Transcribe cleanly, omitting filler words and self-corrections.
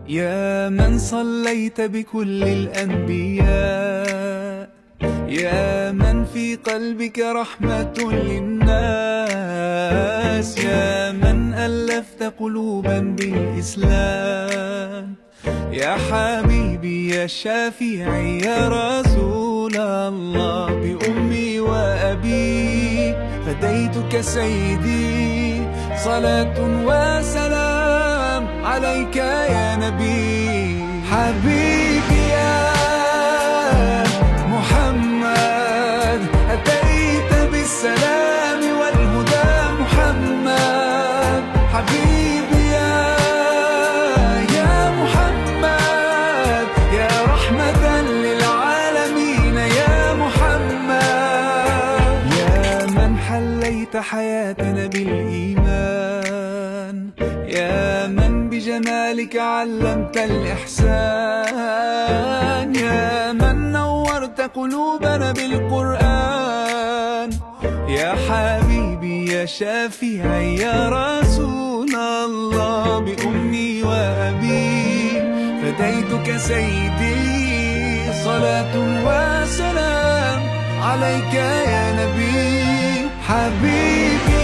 يا من صليت بكل الأنبياء، يا من في قلبك رحمة للناس، يا من ألفت قلوبا بالإسلام، يا حبيبي يا شافعي يا رسول الله، بأمي وأبي فديتك سيدي، صلاة وسلام عليك يا نبي. حبيبي يا محمد أتيت بالسلام والهدى محمد، حبيبي يا محمد يا رحمة للعالمين يا محمد، يا من حليت حياتنا بالإيمان، يا من بجمالك علمت الإحسان، يا من نورت قلوبنا بالقرآن، يا حبيبي يا شافعي يا رسول الله، بأمي وأبي فديتك سيدي، صلاة وسلام عليك يا نبي. حبيبي